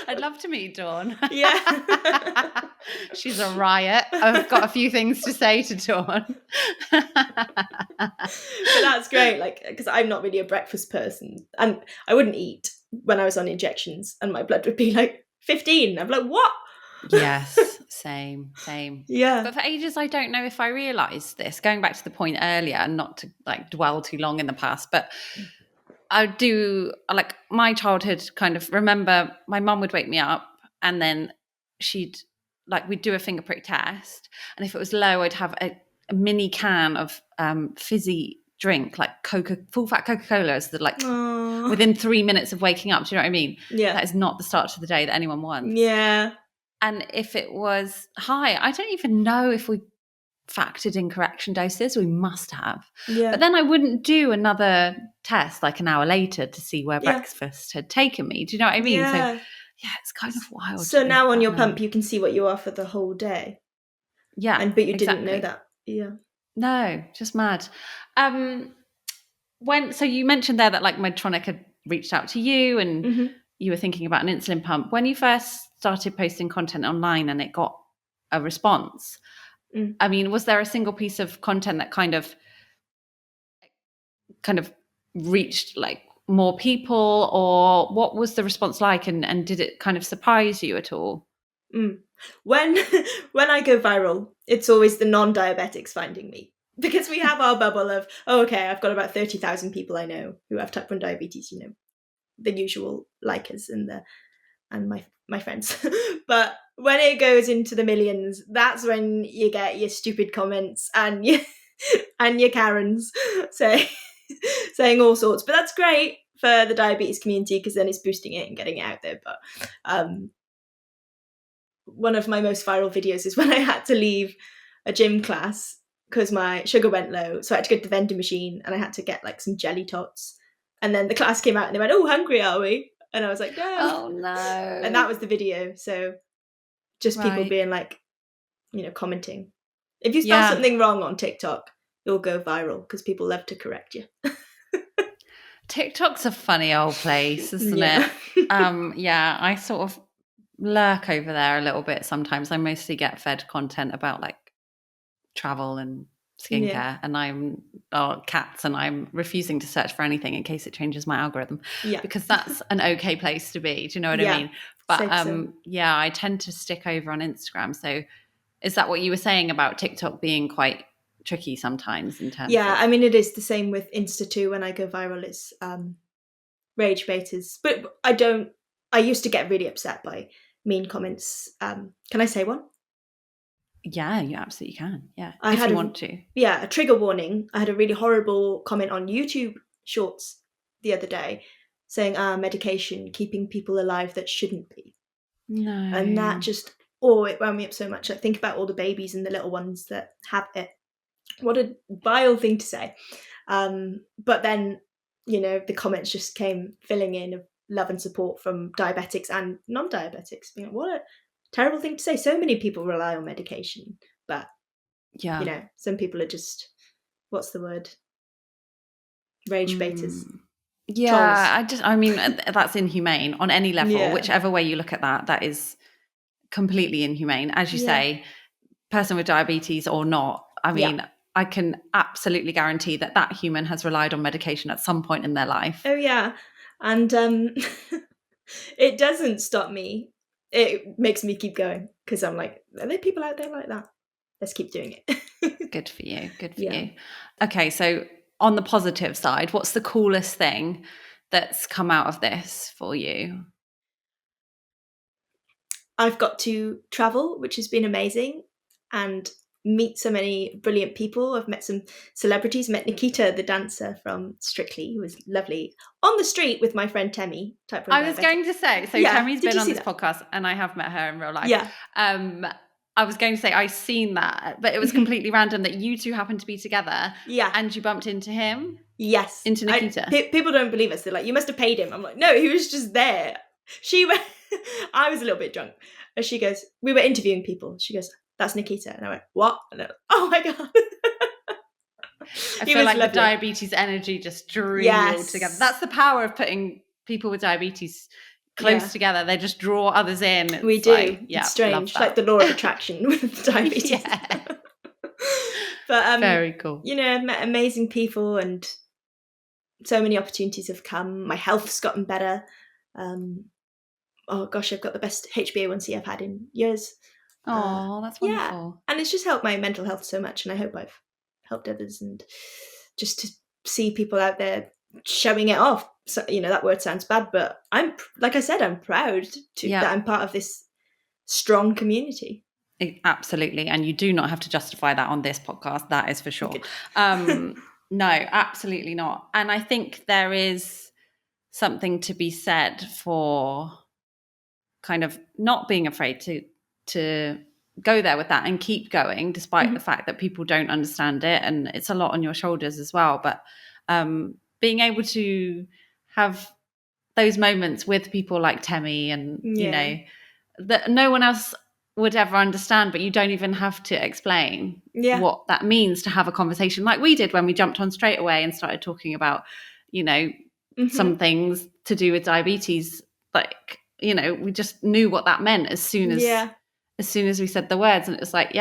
S1: I'd love to meet Dawn.
S2: Yeah.
S1: She's a riot. I've got a few things to say to Dawn.
S2: But that's great, like, because I'm not really a breakfast person, and I wouldn't eat when I was on injections, and my blood would be like 15. I'm like, what?
S1: Yes, same.
S2: Yeah.
S1: But for ages, I don't know if I realised this. Going back to the point earlier, and not to like dwell too long in the past, but I do, like, my childhood kind of remember my mum would wake me up, and then we'd do a finger prick test, and if it was low, I'd have a mini can of fizzy drink, like full fat Coca-Cola, as the, like, within 3 minutes of waking up. Do you know what I mean?
S2: Yeah.
S1: That is not the start to the day that anyone wants.
S2: Yeah.
S1: And if it was high, I don't even know if we factored in correction doses. We must have.
S2: Yeah.
S1: But then I wouldn't do another test like an hour later to see where breakfast had taken me. Do you know what I mean?
S2: Yeah.
S1: So it's kind of wild.
S2: So now on your pump, you can see what you are for the whole day.
S1: Yeah.
S2: But you didn't know that. Yeah.
S1: No, just mad. So you mentioned there that like Medtronic had reached out to you, and you were thinking about an insulin pump. When you first started posting content online and it got a response, I mean, was there a single piece of content that kind of reached like more people, or what was the response like, and did it kind of surprise you at all?
S2: When I go viral, it's always the non-diabetics finding me, because we have our bubble of, I've got about 30,000 people I know who have type 1 diabetes, the usual likers and my friends. But when it goes into the millions, that's when you get your stupid comments and your Karens saying all sorts. But that's great for the diabetes community, because then it's boosting it and getting it out there. But one of my most viral videos is when I had to leave a gym class because my sugar went low. So I had to go to the vending machine, and I had to get like some jelly tots. And then the class came out and they went, "Oh, hungry, are we?" And I was like, no.
S1: Oh no.
S2: And that was the video. So just people
S1: Right.
S2: being like, commenting. If you spell something wrong on TikTok, you'll go viral because people love to correct you.
S1: TikTok's a funny old place, isn't
S2: Yeah.
S1: it? I sort of lurk over there a little bit sometimes. I mostly get fed content about like travel and skincare, and I'm cats, and I'm refusing to search for anything in case it changes my algorithm.
S2: Yeah.
S1: Because that's an okay place to be. Do you know what I mean? But I tend to stick over on Instagram. So is that what you were saying about TikTok being quite tricky sometimes in terms of...
S2: I mean, it is the same with Insta too. When I go viral, it's rage baiters. But I used to get really upset by mean comments. Can I say one?
S1: Yeah, you absolutely can. Yeah,
S2: I
S1: if you want to.
S2: Yeah, a trigger warning. I had a really horrible comment on YouTube Shorts the other day saying, medication keeping people alive that shouldn't be.
S1: No.
S2: And that just, it wound me up so much. I think about all the babies and the little ones that have it. What a vile thing to say. But then, the comments just came filling in of love and support from diabetics and non-diabetics. Being like, what a terrible thing to say. So many people rely on medication, but some people are just, what's the word? Rage baiters.
S1: Yeah, that's inhumane on any level. Whichever way you look at that, that is completely inhumane. As you say, person with diabetes or not, I can absolutely guarantee that human has relied on medication at some point in their life.
S2: Oh yeah. And it doesn't stop me. It makes me keep going because I'm like, are there people out there like that? Let's keep doing it.
S1: Good for you. Good for you. Okay, so on the positive side, what's the coolest thing that's come out of this for you?
S2: I've got to travel, which has been amazing, and meet so many brilliant people. I've met some celebrities, met Nikita, the dancer from Strictly, who was lovely, on the street with my friend Temi.
S1: I was going to say, so Temi's been on this podcast and I have met her in real life.
S2: Yeah.
S1: I was going to say, I've seen that, but it was completely random that you two happened to be together.
S2: Yeah.
S1: And you bumped into him?
S2: Yes.
S1: Into Nikita?
S2: People don't believe us. They're like, you must have paid him. I'm like, no, he was just there. I was a little bit drunk. And she goes, we were interviewing people. She goes, that's Nikita. And I went, what? And I went, oh my God.
S1: I feel like lovely. The diabetes energy just drew you all together. That's the power of putting people with diabetes close together. They just draw others in.
S2: We do. It's strange. Like the law of attraction with diabetes. But
S1: very cool.
S2: I've met amazing people and so many opportunities have come. My health's gotten better. Oh gosh, I've got the best HbA1c I've had in years.
S1: Oh, that's wonderful.
S2: And it's just helped my mental health so much, and I hope I've helped others. And just to see people out there showing it off. So, that word sounds bad, but I'm, like I said, I'm proud that I'm part of this strong community.
S1: Absolutely. And you do not have to justify that on this podcast. That is for sure. No, absolutely not. And I think there is something to be said for kind of not being afraid to go there with that and keep going despite the fact that people don't understand it. And it's a lot on your shoulders as well. But being able to have those moments with people like Temi and, that no one else would ever understand, but you don't even have to explain what that means to have a conversation like we did when we jumped on straight away and started talking about, some things to do with diabetes. Like, we just knew what that meant as soon as we said the words. And it was like,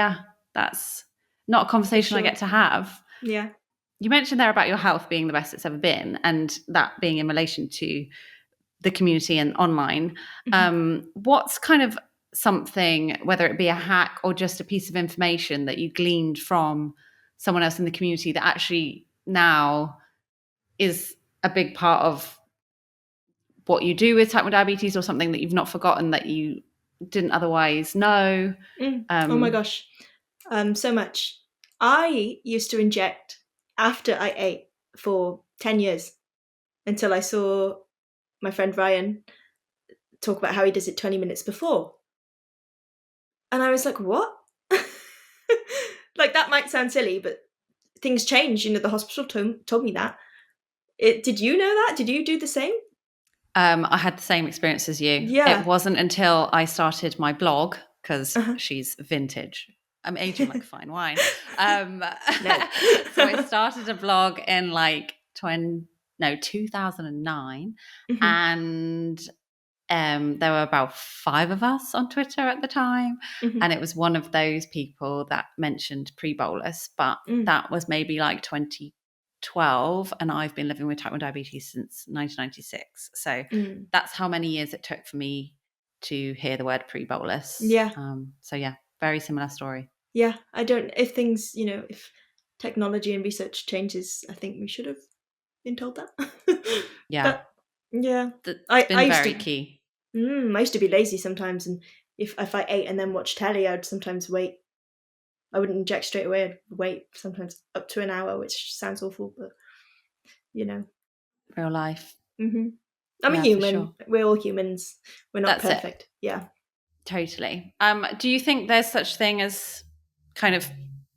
S1: that's not a conversation I get to have.
S2: Yeah.
S1: You mentioned there about your health being the best it's ever been, and that being in relation to the community and online. What's kind of something, whether it be a hack or just a piece of information that you gleaned from someone else in the community that actually now is a big part of what you do with type 1 diabetes, or something that you've not forgotten that you didn't otherwise know?
S2: Oh my gosh. So much. I used to inject after I ate for 10 years until I saw my friend Ryan talk about how he does it 20 minutes before. And I was like, what? Like, that might sound silly, but things change. The hospital told me that. Did you know that? Did you do the same?
S1: I had the same experience as you.
S2: Yeah.
S1: It wasn't until I started my blog, because
S2: Uh-huh.
S1: she's vintage. I'm aging like fine wine.
S2: No.
S1: So I started a blog in like 2009,
S2: Mhm.
S1: and there were about 5 of us on Twitter at the time,
S2: Mhm.
S1: and it was one of those people that mentioned pre-bolus, but that was maybe like 2012, and I've been living with type 1 diabetes since 1996. So that's how many years it took for me to hear the word pre-bolus.
S2: Yeah.
S1: So yeah, very similar story.
S2: Yeah. I don't, if things, if technology and research changes, I think we should have been told that.
S1: Yeah.
S2: But yeah.
S1: It's
S2: I
S1: been
S2: used
S1: very
S2: to,
S1: key.
S2: I used to be lazy sometimes, and if I ate and then watched telly, I'd sometimes wait. I wouldn't inject straight away. I'd wait sometimes up to an hour, which sounds awful, but
S1: Real life.
S2: I'm a
S1: Yeah, for
S2: human.
S1: sure.
S2: We're all humans. We're not
S1: That's it.
S2: perfect. Yeah.
S1: Totally. Do you think there's such thing as kind of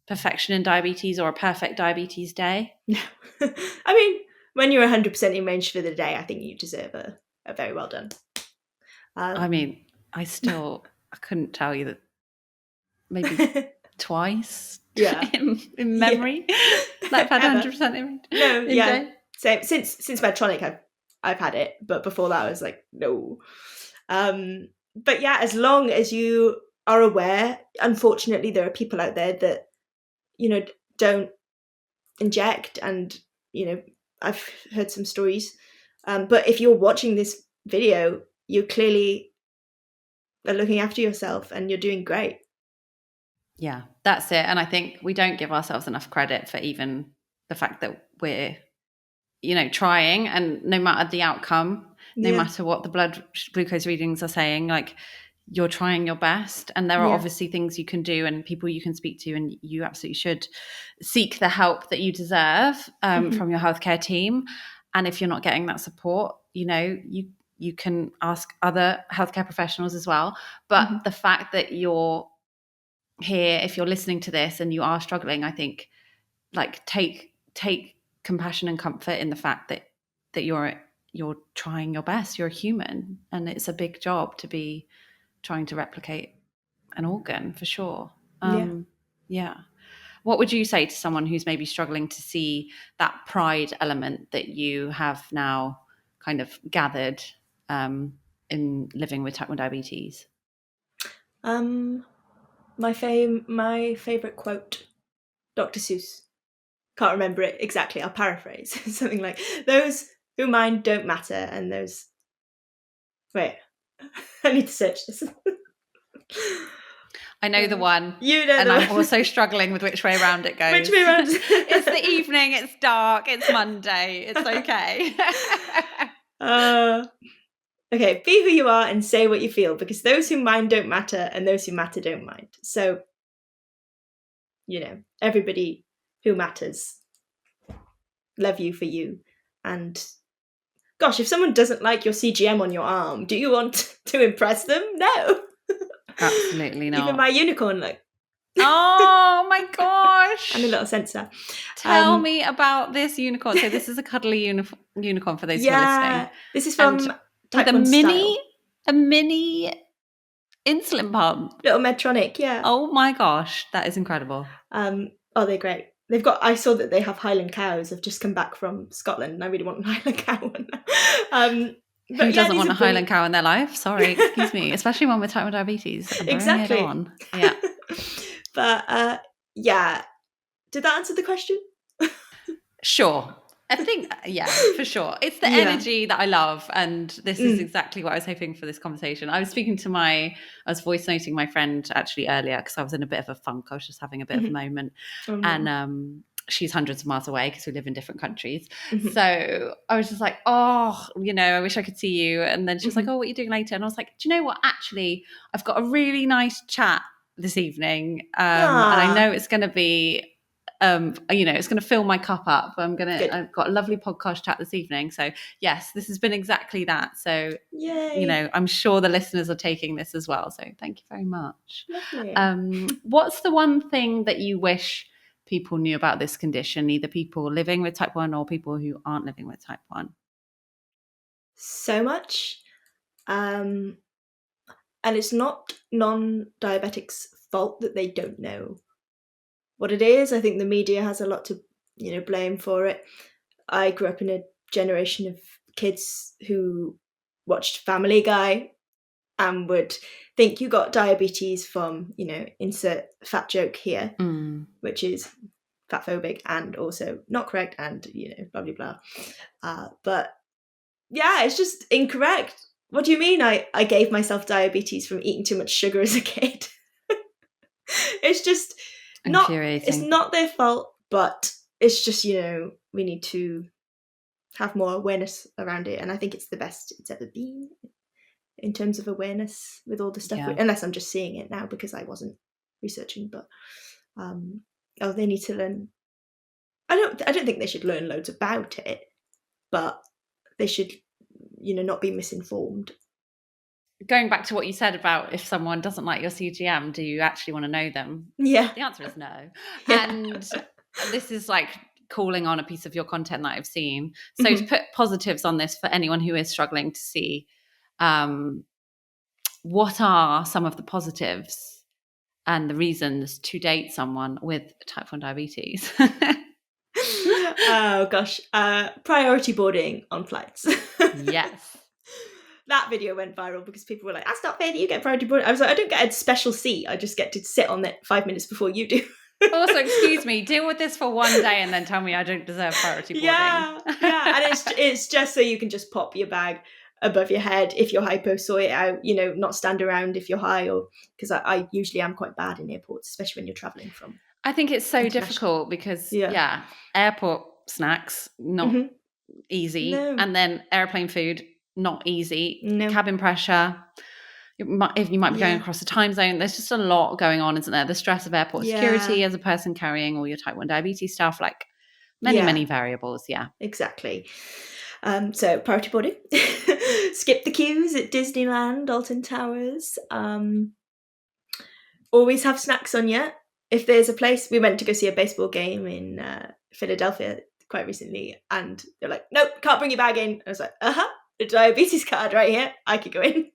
S1: perfection in diabetes or a perfect diabetes day?
S2: No. I mean, when you're 100% in range for the day, I think you deserve a very well done.
S1: I mean, I couldn't tell you that maybe twice
S2: Yeah.
S1: in memory that I've had 100% in
S2: No,
S1: in
S2: yeah.
S1: day.
S2: Same. Since Medtronic, I've had it, but before that, I was like, no. But yeah, as long as you are aware, unfortunately, there are people out there that don't inject, and I've heard some stories. But if you're watching this video, you clearly are looking after yourself, and you're doing great.
S1: Yeah, that's it. And I think we don't give ourselves enough credit for even the fact that we're trying, and no matter the outcome, no matter what the blood glucose readings are saying, like, you're trying your best, and there are obviously things you can do and people you can speak to, and you absolutely should seek the help that you deserve from your healthcare team. And if you're not getting that support, you can ask other healthcare professionals as well. But the fact that you're here, if you're listening to this and you are struggling, I think, like, take compassion and comfort in the fact that you're trying your best. You're a human, and it's a big job to be trying to replicate an organ, for sure. Yeah. What would you say to someone who's maybe struggling to see that pride element that you have now kind of gathered in living with type 1 diabetes?
S2: My favorite quote, Dr. Seuss. Can't remember it exactly. I'll paraphrase. Something like, "Those who mind don't matter, and those." Wait, I need to search this.
S1: I know the one.
S2: You know
S1: and
S2: the
S1: I'm
S2: one.
S1: also struggling with which way around it goes.
S2: Which way around?
S1: It's the evening, it's dark, it's Monday, it's okay.
S2: Okay, be who you are and say what you feel, because those who mind don't matter, and those who matter don't mind. So, everybody who matters, love you for you. And gosh, if someone doesn't like your CGM on your arm, do you want to impress them? No.
S1: Absolutely not.
S2: Even my unicorn, like.
S1: Oh my gosh.
S2: And a little sensor.
S1: Tell me about this unicorn. So this is a cuddly unicorn for those who are listening.
S2: This is from Type
S1: with
S2: 1 style.
S1: a mini insulin pump.
S2: Little Medtronic, yeah.
S1: Oh my gosh, that is incredible.
S2: They're great. I saw that they have Highland cows. I've just come back from Scotland, and I really want a Highland cow one.
S1: Who doesn't want a Highland cow in their life? Sorry, excuse me. Especially one with type 1 diabetes.
S2: Exactly.
S1: On. Yeah.
S2: But yeah. Did that answer the question?
S1: Sure. I think, yeah, for sure. It's the energy that I love. And this is exactly what I was hoping for this conversation. I was voice noting my friend actually earlier, because I was in a bit of a funk. I was just having a bit of a moment. Oh, no. And she's hundreds of miles away because we live in different countries. So I was just like, oh, I wish I could see you. And then she was like, oh, what are you doing later? And I was like, do you know what? Actually, I've got a really nice chat this evening. And I know it's going to be... it's going to fill my cup up. I've got a lovely podcast chat this evening. So yes, this has been exactly that. So,
S2: yay.
S1: I'm sure the listeners are taking this as well. So thank you very much.
S2: Lovely.
S1: What's the one thing that you wish people knew about this condition, either people living with type 1 or people who aren't living with type 1?
S2: so much. And it's not non-diabetics' fault that they don't know what it is. I think the media has a lot to, blame for it. I grew up in a generation of kids who watched Family Guy and would think you got diabetes from, insert fat joke here, which is fatphobic and also not correct and, blah, blah, blah. But yeah, it's just incorrect. What do you mean I gave myself diabetes from eating too much sugar as a kid? It's just it's not their fault, but it's just, we need to have more awareness around it. And I think it's the best it's ever been in terms of awareness with all the stuff, unless I'm just seeing it now because I wasn't researching, but they need to learn. I don't think they should learn loads about it, but they should, not be misinformed.
S1: Going back to what you said about if someone doesn't like your CGM, do you actually want to know them?
S2: Yeah.
S1: The answer is no. Yeah. And this is like calling on a piece of your content that I've seen. So to put positives on this for anyone who is struggling to see, what are some of the positives and the reasons to date someone with type 1 diabetes?
S2: Oh gosh, priority boarding on flights.
S1: Yes.
S2: That video went viral because people were like, that's not fair that you get priority boarding. I was like, I don't get a special seat. I just get to sit on it 5 minutes before you do.
S1: Also, excuse me, deal with this for one day and then tell me I don't deserve priority boarding.
S2: Yeah. And it's just so you can just pop your bag above your head if you're hypo, sort it out, not stand around if you're high, or because I usually am quite bad in airports, especially when you're traveling from.
S1: I think it's so difficult because airport snacks, not easy. No. And then airplane food, not easy. No. Cabin pressure. If you might be going across the time zone, there's just a lot going on, isn't there? The stress of airport security as a person carrying all your type 1 diabetes stuff, like many variables. Yeah,
S2: exactly. So priority boarding, skip the queues at Disneyland, Alton Towers. Always have snacks on you. If there's a place, we went to go see a baseball game in Philadelphia quite recently, and they're like, nope, can't bring your bag in. I was like, the diabetes card right here, I could go in.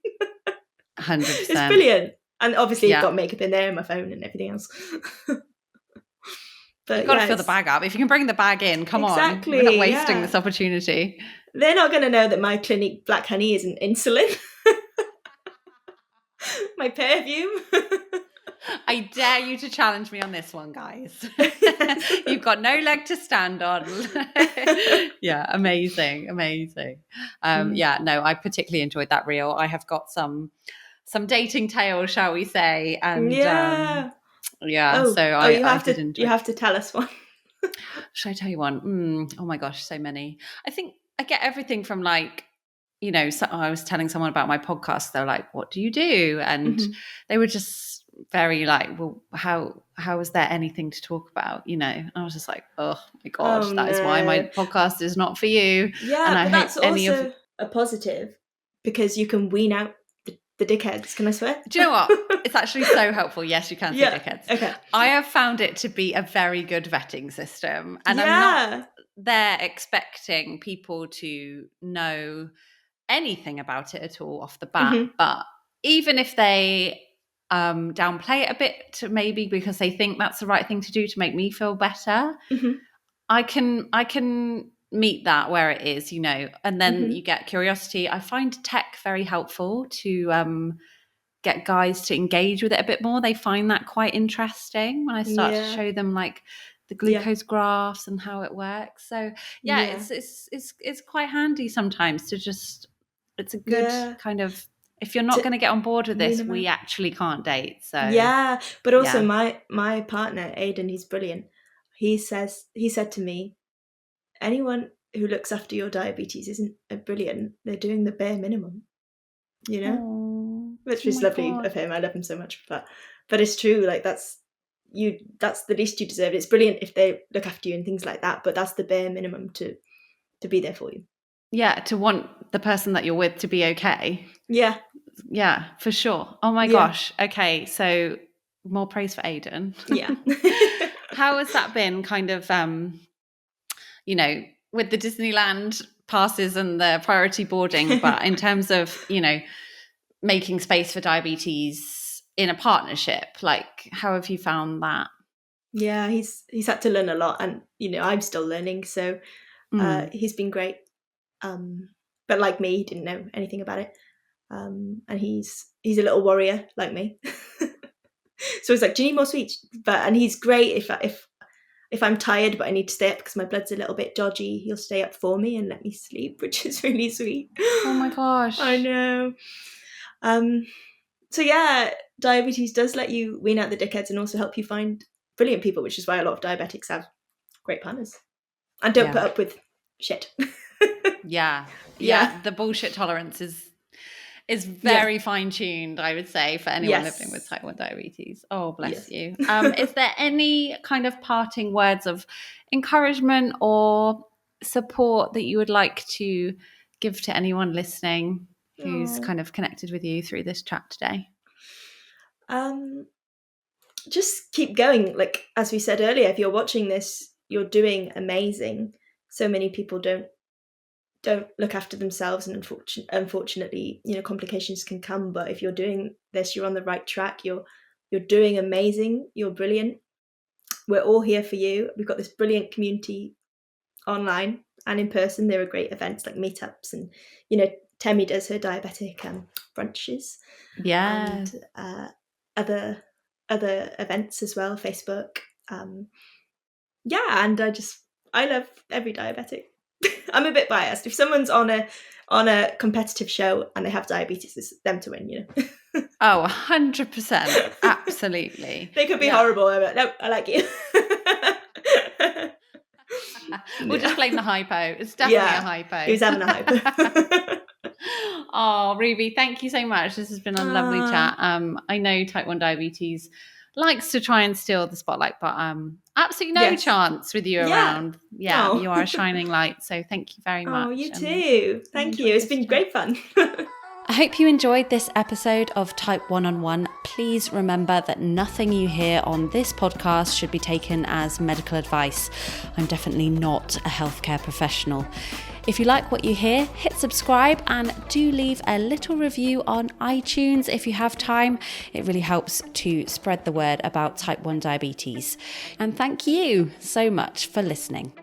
S1: 100%.
S2: It's brilliant. And obviously you've got makeup in there and my phone and everything else. But
S1: you've got to fill the bag up. If you can bring the bag in, come on. We're not wasting this opportunity.
S2: They're not going to know that my Clinique Black Honey isn't insulin. My perfume.
S1: I dare you to challenge me on this one, guys. You've got no leg to stand on. Yeah, amazing. I particularly enjoyed that reel. I have got some dating tales, shall we say, and so
S2: you have to tell us one.
S1: Should I tell you one? Oh my gosh, so many. I think I get everything from like, so I was telling someone about my podcast. They're like, what do you do? And they were just very like, well, how is there anything to talk about? And I was just like, oh my gosh, that is why my podcast is not for you.
S2: Yeah, and but that's also a positive because you can wean out the dickheads. Can I swear?
S1: Do you know what? It's actually so helpful. Yes, you can say dickheads. Okay. I have found it to be a very good vetting system. And I'm not there expecting people to know anything about it at all off the bat. But even if they downplay it a bit to maybe because they think that's the right thing to do to make me feel better, I can meet that where it is, and then you get curiosity. I find tech very helpful to get guys to engage with it a bit more. They find that quite interesting when I start to show them like the glucose graphs and how it works. So it's quite handy sometimes to just, it's a good kind of, if you're not going to get on board with this, we actually can't date. So
S2: but also my partner Aidan, he's brilliant. He said to me, anyone who looks after your diabetes isn't brilliant. They're doing the bare minimum, which is lovely of him. I love him so much, but it's true. Like that's the least you deserve. It's brilliant if they look after you and things like that, but that's the bare minimum to be there for you.
S1: Yeah, to want the person that you're with to be okay. Yeah, for sure. Oh my gosh. Okay, so more praise for Aidan.
S2: Yeah.
S1: How has that been kind of, with the Disneyland passes and the priority boarding, but in terms of, you know, making space for diabetes in a partnership, like how have you found that?
S2: Yeah, he's had to learn a lot, and you know, I'm still learning, so he's been great. But like me, he didn't know anything about it. And he's a little warrior like me. So he's like, "Do you need more sweets?" And he's great if I'm tired but I need to stay up because my blood's a little bit dodgy. He'll stay up for me and let me sleep, which is really sweet.
S1: Oh my gosh,
S2: I know. So yeah, diabetes does let you wean out the dickheads and also help you find brilliant people, which is why a lot of diabetics have great partners and don't put up with shit.
S1: Yeah. The bullshit tolerance is very fine-tuned, I would say, for anyone living with type 1 diabetes. Oh, bless you. Is there any kind of parting words of encouragement or support that you would like to give to anyone listening who's kind of connected with you through this chat today?
S2: Just keep going. Like, as we said earlier, if you're watching this, you're doing amazing. So many people don't look after themselves, and unfortunately, you know, complications can come. But if you're doing this, you're on the right track. You're doing amazing. You're brilliant. We're all here for you. We've got this brilliant community online and in person. There are great events like meetups, and you know, Temi does her diabetic brunches.
S1: Yes.
S2: And other events as well, Facebook. And I love every diabetic. I'm a bit biased. If someone's on a competitive show and they have diabetes, it's them to win, you know.
S1: Oh, 100%. Absolutely.
S2: They could be horrible, but no, I like you.
S1: We'll just blame the hypo. It's definitely a hypo.
S2: He was having a hypo.
S1: Oh, Ruby, thank you so much. This has been a lovely chat. I know type 1 diabetes likes to try and steal the spotlight, but absolutely no chance with you around. Yeah, you are a shining light. So thank you very much.
S2: Oh, you too. Thank you. It's been great fun.
S1: I hope you enjoyed this episode of Type 1-on-1. Please remember that nothing you hear on this podcast should be taken as medical advice. I'm definitely not a healthcare professional. If you like what you hear, hit subscribe and do leave a little review on iTunes if you have time. It really helps to spread the word about type 1 diabetes. And thank you so much for listening.